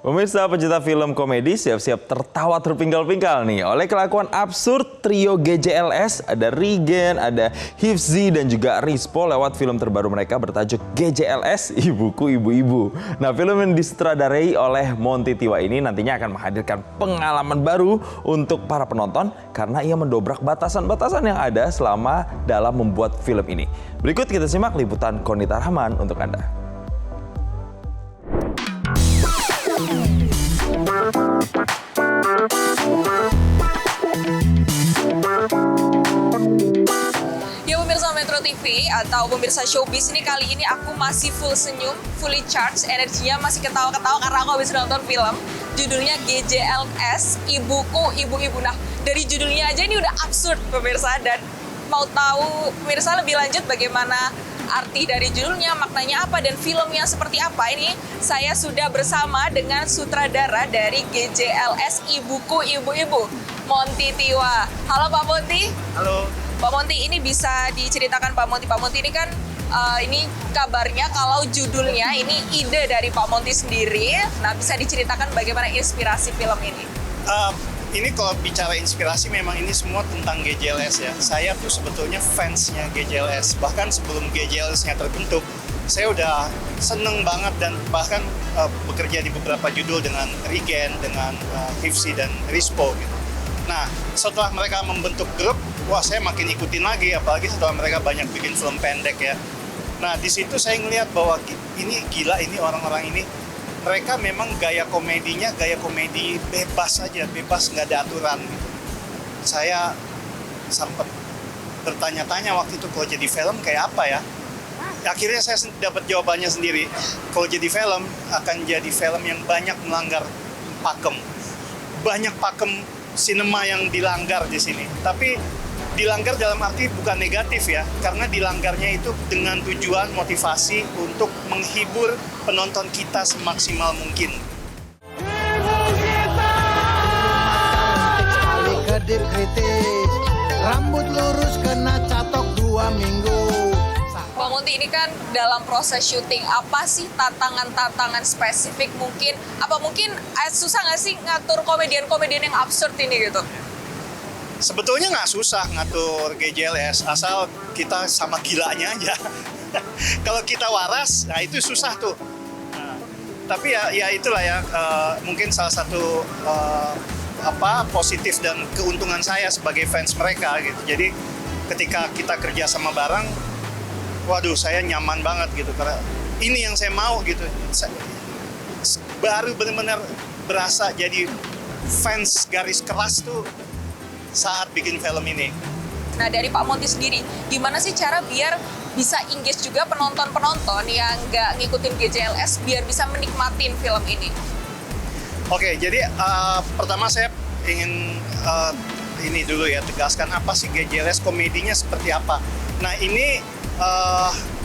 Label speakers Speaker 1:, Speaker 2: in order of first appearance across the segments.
Speaker 1: Pemirsa pecinta film komedi siap-siap tertawa terpinggal-pinggal nih oleh kelakuan absurd trio GJLS. Ada Rigen, ada Hifzi dan juga Rispo lewat film terbaru mereka bertajuk GJLS Ibuku Ibu-Ibu. Nah, film yang disutradarai oleh Monty Tiwa ini nantinya akan menghadirkan pengalaman baru untuk para penonton karena ia mendobrak batasan-batasan yang ada selama dalam membuat film ini. Berikut kita simak liputan Konita Rahman untuk Anda.
Speaker 2: Ya pemirsa Metro TV atau pemirsa Showbiz, ini kali ini aku masih full senyum, fully charged, energinya masih ketawa-ketawa karena aku habis nonton film judulnya GJLS Ibuku Ibu-Ibu. Nah, dari judulnya aja ini udah absurd pemirsa, dan mau tahu pemirsa lebih lanjut bagaimana arti dari judulnya, maknanya apa, dan filmnya seperti apa, ini saya sudah bersama dengan sutradara dari GJLS Ibuku Ibu-Ibu, Monty Tiwa. Halo Pak Monty.
Speaker 3: Halo.
Speaker 2: Pak Monty, ini bisa diceritakan Pak Monty ini kan ini kabarnya kalau judulnya ini ide dari Pak Monty sendiri. Nah, bisa diceritakan bagaimana inspirasi film ini?
Speaker 3: Ini kalau bicara inspirasi memang ini semua tentang GJLS ya. Saya tuh sebetulnya fansnya GJLS. Bahkan sebelum GJLS-nya terbentuk, saya udah seneng banget dan bahkan bekerja di beberapa judul dengan Rigen, dengan Hifzi dan Rispo gitu. Nah, setelah mereka membentuk grup, wah saya makin ikutin lagi, apalagi setelah mereka banyak bikin film pendek ya. Nah, di situ saya ngeliat bahwa ini gila, ini orang-orang ini, mereka memang gaya komedinya, gaya komedi bebas aja, bebas nggak ada aturan gitu. Saya sempat bertanya-tanya waktu itu kalau jadi film kayak apa ya. Akhirnya saya dapat jawabannya sendiri. Kalau jadi film, akan jadi film yang banyak melanggar pakem. Banyak pakem sinema yang dilanggar di sini. Tapi dilanggar dalam arti bukan negatif ya, karena dilanggarnya itu dengan tujuan motivasi untuk menghibur penonton kita semaksimal mungkin.
Speaker 4: Sekali kedip kritis, rambut lurus kena catok 2 minggu.
Speaker 2: Pak Monty, ini kan dalam proses syuting, apa sih tantangan-tantangan spesifik mungkin? Apa mungkin susah nggak sih ngatur komedian-komedian yang absurd ini gitu?
Speaker 3: Sebetulnya nggak susah ngatur GJLS, asal kita sama gilanya aja. Kalau kita waras, nah itu susah tuh. Nah, tapi ya itulah ya, mungkin salah satu positif dan keuntungan saya sebagai fans mereka gitu. Jadi ketika kita kerja sama bareng, waduh saya nyaman banget gitu karena ini yang saya mau gitu. Baru benar-benar berasa jadi fans garis keras tuh saat bikin film ini.
Speaker 2: Nah, dari Pak Monty sendiri, gimana sih cara biar bisa engage juga penonton-penonton yang nggak ngikutin GJLS biar bisa menikmatin film ini?
Speaker 3: Oke, jadi pertama saya ingin ini dulu ya, tegaskan apa sih GJLS, komedinya seperti apa. Nah, ini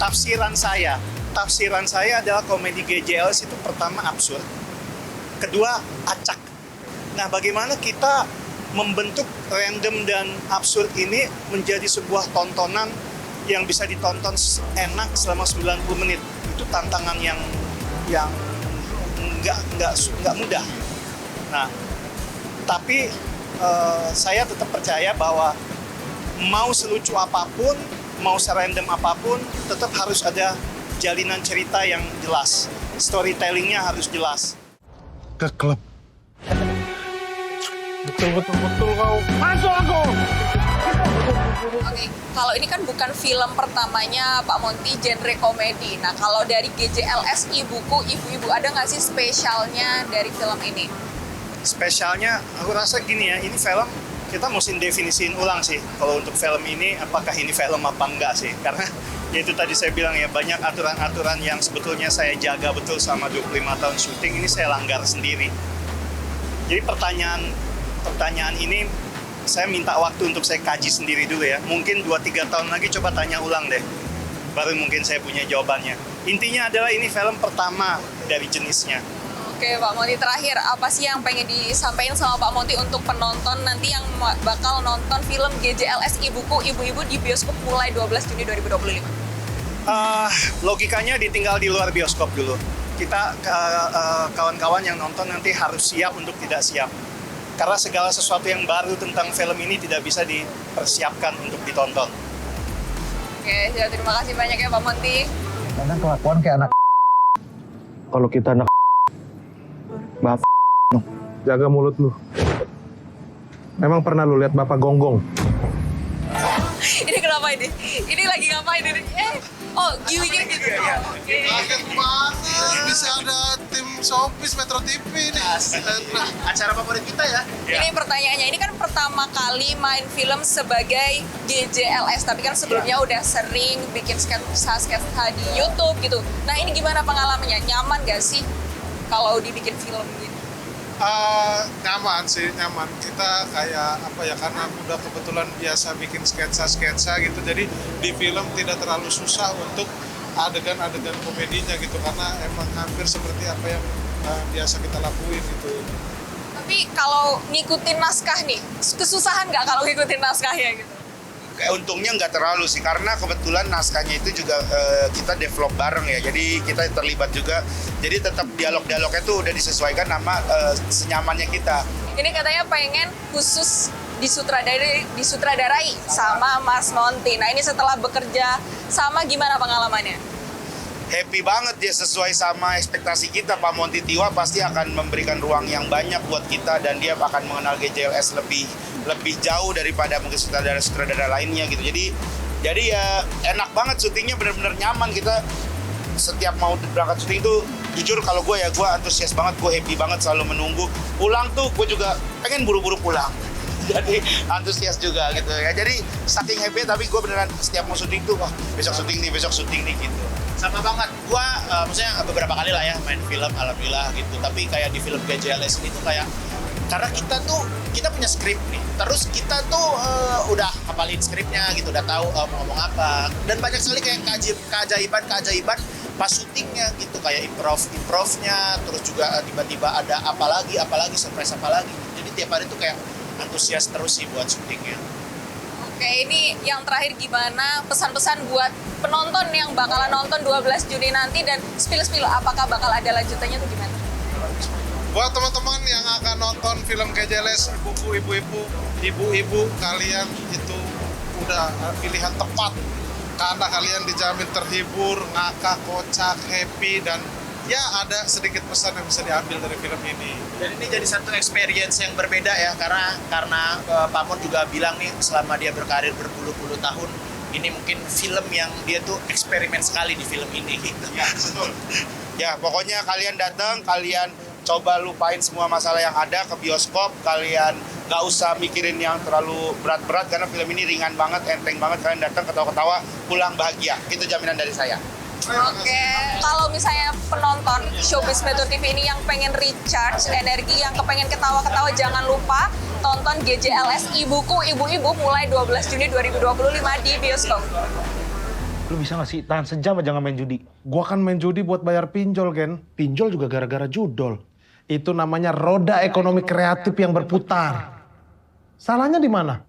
Speaker 3: tafsiran saya. Tafsiran saya adalah komedi GJLS itu pertama absurd, kedua acak. Nah, bagaimana kita membentuk random dan absurd ini menjadi sebuah tontonan yang bisa ditonton enak selama 90 menit. Itu tantangan yang nggak mudah. Nah, tapi saya tetap percaya bahwa mau selucu apapun, mau serandom apapun, tetap harus ada jalinan cerita yang jelas. Storytellingnya harus jelas.
Speaker 4: Ke klub. Betul kau. Masuk aku!
Speaker 2: Oke, kalau ini kan bukan film pertamanya Pak Monty genre komedi. Nah, kalau dari GJLS Ibuku Ibu-Ibu, ada nggak sih spesialnya dari film ini?
Speaker 3: Spesialnya, aku rasa gini ya, ini film kita mesti definisiin ulang sih. Kalau untuk film ini, apakah ini film apa enggak sih? Karena ya itu tadi saya bilang ya, banyak aturan-aturan yang sebetulnya saya jaga betul selama 25 tahun syuting, ini saya langgar sendiri. Jadi pertanyaan ini saya minta waktu untuk saya kaji sendiri dulu ya. Mungkin 2-3 tahun lagi coba tanya ulang deh. Baru mungkin saya punya jawabannya. Intinya adalah ini film pertama dari jenisnya.
Speaker 2: Oke, Pak Monty, terakhir apa sih yang pengen disampaikan sama Pak Monty untuk penonton nanti yang bakal nonton film GJLS Ibuku Ibu-Ibu di bioskop mulai 12 Juni 2025?
Speaker 3: Logikanya ditinggal di luar bioskop dulu. kita kawan-kawan yang nonton nanti harus siap untuk tidak siap. Karena segala sesuatu yang baru tentang film ini tidak bisa dipersiapkan untuk ditonton.
Speaker 2: Oke, ya, terima kasih banyak ya Pak Monty.
Speaker 4: Karena kelakuan kayak anak.
Speaker 5: Kalau kita anak bapak, jaga mulut lu. Memang pernah lu lihat bapak gonggong?
Speaker 2: Ini kenapa ini? Ini lagi ngapain ini? Oh, giwinya gitu. Oke.
Speaker 6: Kaget banget bisa ada tim Showbiz Metro TV ini. Acara favorit kita ya.
Speaker 2: Ini pertanyaannya, ini kan pertama kali main film sebagai GJLS, tapi kan sebelumnya udah sering bikin sketsa di YouTube gitu. Nah ini gimana pengalamannya? Nyaman gak sih kalau dibikin film gitu?
Speaker 6: Nyaman sih, nyaman. Kita kayak apa ya, karena udah kebetulan biasa bikin sketsa-sketsa gitu, jadi di film tidak terlalu susah untuk adegan-adegan komedinya gitu, karena emang hampir seperti apa yang biasa kita lakuin gitu.
Speaker 2: Tapi kalau ngikutin naskah nih, kesusahan nggak kalau ngikutin naskahnya gitu?
Speaker 7: Untungnya nggak terlalu sih, karena kebetulan naskahnya itu juga kita develop bareng ya, jadi kita terlibat juga, jadi tetap dialog-dialognya tuh udah disesuaikan sama senyamannya kita.
Speaker 2: Ini katanya pengen khusus disutradarai sama Mas Monty. Nah ini setelah bekerja sama gimana pengalamannya?
Speaker 7: Happy banget dia, sesuai sama ekspektasi kita. Pak Monty Tiwa pasti akan memberikan ruang yang banyak buat kita, dan dia akan mengenal GJLS lebih jauh daripada mungkin sutradara lainnya gitu. Jadi ya enak banget syutingnya, benar-benar nyaman. Kita setiap mau berangkat syuting itu jujur kalau gue antusias banget, gue happy banget, selalu menunggu. Pulang tuh gue juga pengen buru-buru pulang. Jadi antusias juga gitu ya. Jadi saking happy, tapi gue beneran setiap mau syuting tuh, wah besok syuting nih gitu.
Speaker 8: Sama banget, gua maksudnya beberapa kali lah ya main film, alhamdulillah gitu. Tapi kayak di film GJLS ini tuh kayak, karena kita punya skrip nih, terus kita tuh udah hafalin skripnya gitu, udah tahu mau ngomong apa, dan banyak sekali kayak keajaiban pas syutingnya gitu, kayak improvnya, terus juga tiba-tiba ada apa lagi, surprise apa lagi. Jadi tiap hari tuh kayak antusias terus sih buat syutingnya.
Speaker 2: Oke, ini yang terakhir gimana pesan-pesan buat penonton yang bakalan nonton 12 Juni nanti, dan spill apakah bakal ada lanjutannya tuh gimana?
Speaker 6: Buat teman-teman yang akan nonton film GJLS, ibu-ibu, kalian itu udah pilihan tepat, karena kalian dijamin terhibur, ngakak, kocak, happy, dan ya ada sedikit pesan yang bisa diambil dari film ini.
Speaker 8: Dan ini jadi satu experience yang berbeda ya, karena Pak Mon juga bilang nih, selama dia berkarir berpuluh-puluh tahun, ini mungkin film yang dia tuh eksperimen sekali di film ini gitu.
Speaker 7: Ya betul. Ya pokoknya kalian datang, kalian coba lupain semua masalah yang ada, ke bioskop, kalian gak usah mikirin yang terlalu berat-berat, karena film ini ringan banget, enteng banget, kalian datang ketawa-ketawa, pulang bahagia. Itu jaminan dari saya.
Speaker 2: Oke, kalau misalnya penonton Showbiz Metro TV ini yang pengen recharge energi, yang kepengen ketawa-ketawa, jangan lupa tonton GJLS Ibuku Ibu-Ibu mulai 12 Juni 2025 di bioskop.
Speaker 5: Lu bisa gak sih tahan sejam aja nggak main judi?
Speaker 6: Gua kan main judi buat bayar pinjol, Gen. Pinjol juga gara-gara judol. Itu namanya roda ekonomi kreatif yang berputar. Salahnya di mana?